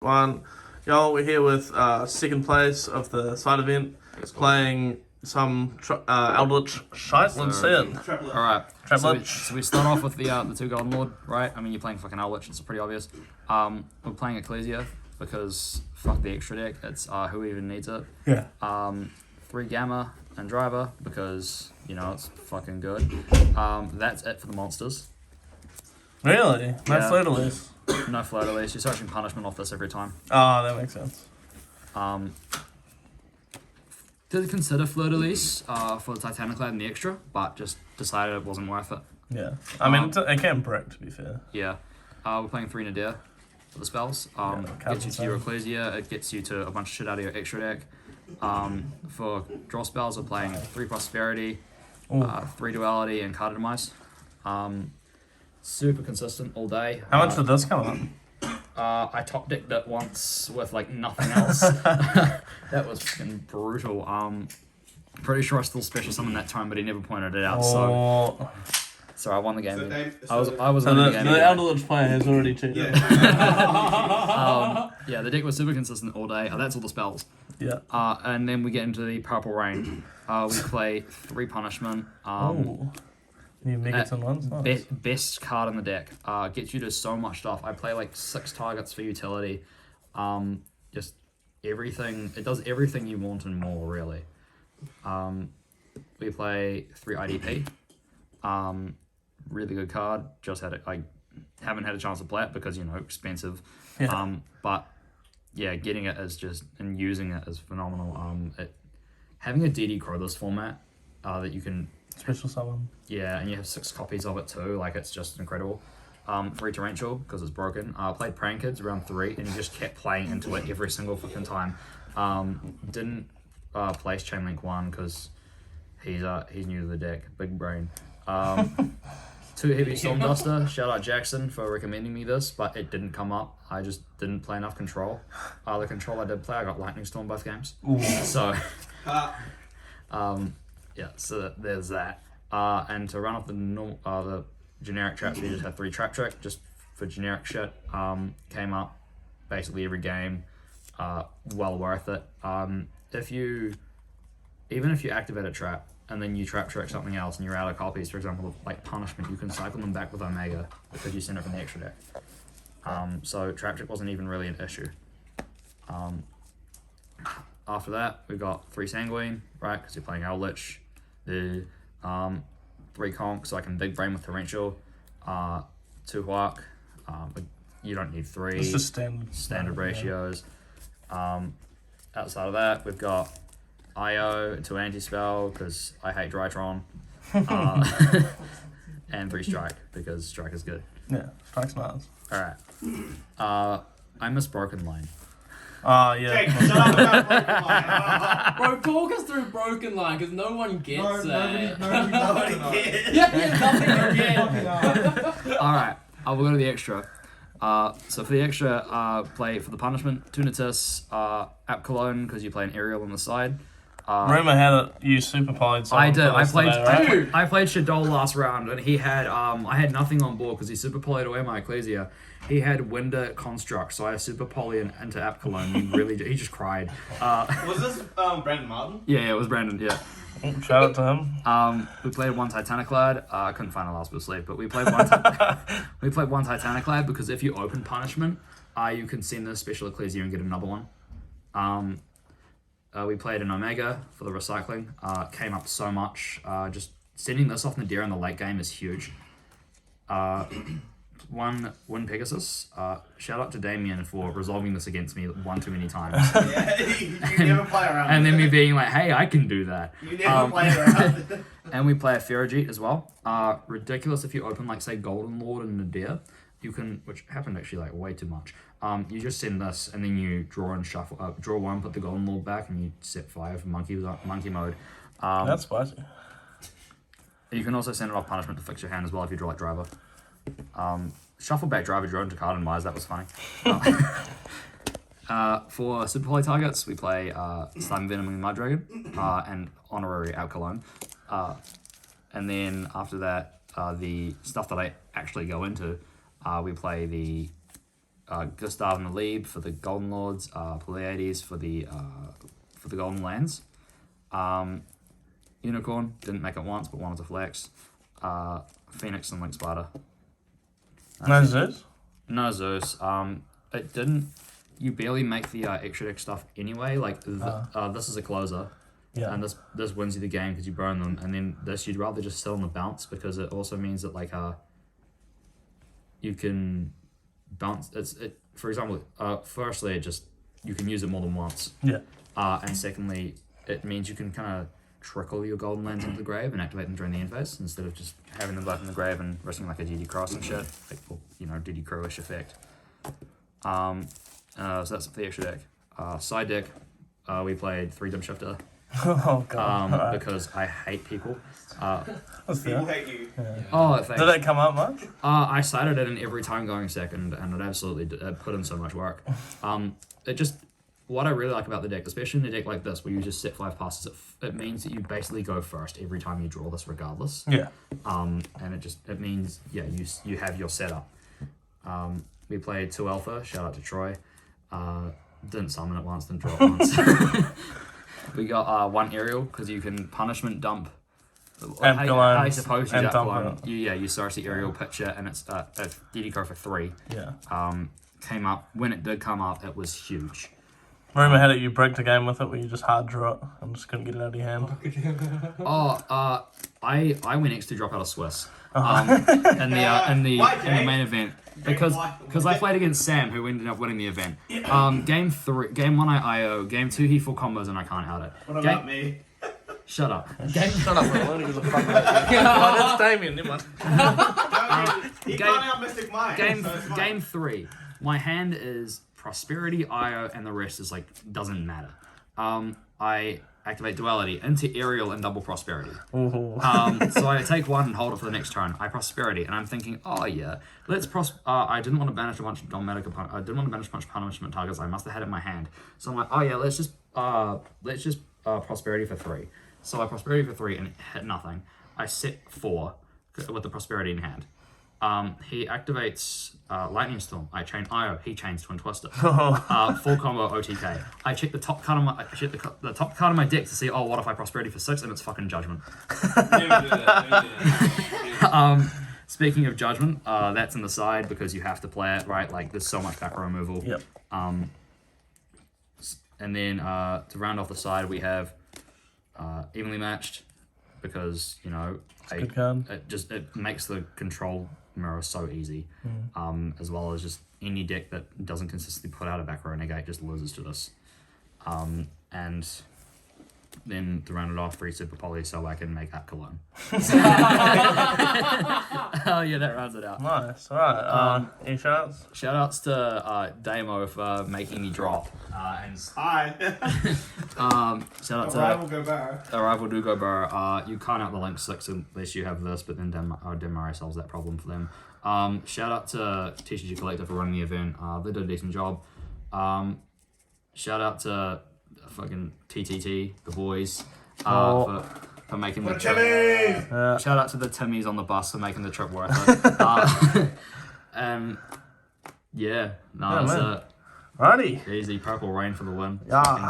1. Y'all, we're here with second place of the side event, playing some Eldlich shite. Let's see it. Alright, TRAPLICH. so we start off with the 2 Golden Lord, right? I mean, you're playing fucking Eldlich, it's pretty obvious. We're playing Ecclesia because fuck the extra deck, it's who even needs it. Yeah. 3 Gamma and Driver because, you know, it's fucking good. That's it for the monsters. Really? No Yeah. Fleur-de-Lis. No Float-de-Lis, you're searching punishment off this every time. Oh, that makes sense. Did consider Float-de-Lis for the Titaniclad and the extra, but just decided it wasn't worth it. Yeah. I mean, it can break, to be fair. Yeah. We're playing 3 Nadir for the spells. Gets you to your Ecclesia, it gets you to a bunch of shit out of your extra deck. For draw spells, we're playing 3 Prosperity, 3 Duality, and Card Demise. Super consistent all day. How much did this come up? I top decked it once with like nothing else. That was fucking brutal. Pretty sure I still special summoned that time, but he never pointed it out. So I won the game. I was winning the game. The Eldlich player has already cheated. Yeah, the deck was super consistent all day. That's all the spells. Yeah. And then we get into the Purple Rain. We play 3 Punishment. New Megaton ones? Nice. Best card in the deck. Gets you to so much stuff. I play like 6 targets for utility. Just everything. It does everything you want and more, really. We play 3 IDP. Really good card. Just had it. I haven't had a chance to play it because, you know, expensive. Yeah. But yeah, getting it is just and using it is phenomenal. Having a DD Crow this format that you can Special summon. Yeah, and you have 6 copies of it too. Like, it's just incredible. 3 Torrential because it's broken. Played Praying Kids around 3, and he just kept playing into it every single fucking time. Didn't place Chainlink 1 because he's new to the deck. Big brain. 2 Heavy Stormduster. Shout out Jackson for recommending me this, but it didn't come up. I just didn't play enough control. The control I did play, I got Lightning Storm both games. Ooh. So, yeah, so there's that. And to run off the generic traps, we just had 3 Trap Trick just for generic shit. Came up basically every game. Well worth it. Even if you activate a trap and then you Trap Trick something else and you're out of copies, for example, like Punishment, you can cycle them back with Omega because you send it from the extra deck. So Trap Trick wasn't even really an issue. After that, we've got 3 Sanguine, right? Because you're playing Eldlich. The 3 Conch, so I can big brain with Torrential. 2 Huark. You don't need 3. It's just standard ratios. Outside of that, we've got IO to anti-spell because I hate Drytron. And 3 Strike because Strike is good. Yeah, Strike's nice. Alright. I miss Broken Line. Yeah. Jake, shut up about Broken Line. Bro, talk us through Broken Line because no one gets it. Nobody cares. Nothing again. Alright, we'll go to the extra. So for the extra, play for the punishment, Tunatis, App Cologne, because you play an aerial on the side. Rumor had it you super polyed. I did. I played. played Shadol last round, and he had I had nothing on board because he super polyed away my Ecclesia. He had Winder Construct, so I super poly into App Cologne. He just cried. Was this Brandon Martin? Yeah, it was Brandon. Yeah. Shout out to him. We played 1 Titaniclad. I couldn't find a last bit of sleep, but we played 1 Titaniclad because if you open punishment, you can send the special Ecclesia and get another one. We played an Omega for the recycling. Came up so much. Just sending this off Nadir in the late game is huge. 1 Pegasus. Shout out to Damien for resolving this against me 1 too many times. Yeah, you never play around. And then me being like, hey, I can do that. You never play around. And we play a Ferrojeet as well. Ridiculous if you open, like, say, Golden Lord and Nadir. You can, which happened actually, like, way too much. You just send this, and then you draw and shuffle. Draw 1, put the Golden Lord back, and you set 5 monkey mode. That's spicy. You can also send it off punishment to fix your hand as well if you draw like Driver. Shuffle back Driver, draw into Card and Demise. That was funny. For Super Poly targets, we play Slime Venom and Mud Dragon and Honorary Out Cologne. And then after that, the stuff that I actually go into, we play the Gustav and Alib for the Golden Lords, Pleiades for the Golden Lands. Unicorn didn't make it once, but wanted to flex. Phoenix and Link Spider. No Zeus? No Zeus. It didn't. You barely make the extra deck stuff anyway. Like this is a closer, Yeah. and this wins you the game because you burn them. And then this you'd rather just sit on the bounce because it also means that like you can bounce. For example, firstly it just you can use it more than once. Yeah. And secondly, it means you can kind of trickle your golden lands into the grave and activate them during the end phase instead of just having them left in the grave and risking like a DD Cross and shit, like DD Crowish effect. So that's the extra deck. Side deck, we played 3 Dim Shifter. Oh god. Alright. Because I hate people. That's People fair. hate you. Yeah. Oh, thanks. Did that come up much? I cited it in every time going second, and it absolutely put in so much work. What I really like about the deck, especially in a deck like this where you just set 5 passes, it means that you basically go first every time you draw this, regardless. Yeah. And it means you have your setup. We played 2 Alpha. Shout out to Troy. Didn't summon it once, didn't draw it once. We got 1 Aerial because you can punishment dump. How you suppose you dump one? You Sarsi Aerial pitch it, and it's a DD card for 3. Yeah. Came up when it did come up. It was huge. Rumor had it you broke the game with it where you just hard drew it and just couldn't get it out of your hand. I went next to drop out of Swiss. In the main event because I played against Sam who ended up winning the event. Game 1 I IO, game 2 he full combos and I can't out it. What about me? Shut up. Shut up, man. Why don't you give a fuck about it? Oh, that's Damien, never mind. He can't out Mystic Mind. Game 3. My hand is Prosperity, IO, and the rest is like doesn't matter. I activate Duality into Aerial and double Prosperity. Ooh. So I take 1 and hold it for the next turn. I Prosperity, and I'm thinking, oh yeah, I didn't want to banish a bunch of I didn't want to banish a bunch of punishment targets. I must have had it in my hand. So I'm like, oh yeah, let's just Prosperity for 3. So I Prosperity for 3 and it hit nothing. I set 4 with the Prosperity in hand. He activates Lightning Storm. I chain IO. He chains Twin Twister. Full combo OTK. I check the top card of my deck to see. Oh, what if I Prosperity for 6 and it's fucking Judgment. Never do that. Speaking of Judgment, that's in the side because you have to play it right. Like there's so much back row removal. Yep. And then to round off the side, we have Evenly Matched because Good card. it makes the control mirror so easy, as well as just any deck that doesn't consistently put out a back row negate just loses to this. And then to round it off, 3 Super Poly so I can make App Cologne. Oh yeah, that rounds it out. Nice. Alright. Any shout-outs? Shout outs to Damo for making me drop. And Hi. shout out to Arrival go bar. Arrival do go bar. You can't out the link 6 unless you have this, but then Denmark solves that problem for them. Shout out to TCG Collective for running the event. They did a decent job. Shout out to fucking TTT, the boys, for making the trip. Timmys! Shout out to the Timmys on the bus for making the trip worth it. Yeah, no, Yeah, it's man. Righty. easy purple rain for the win. Yeah.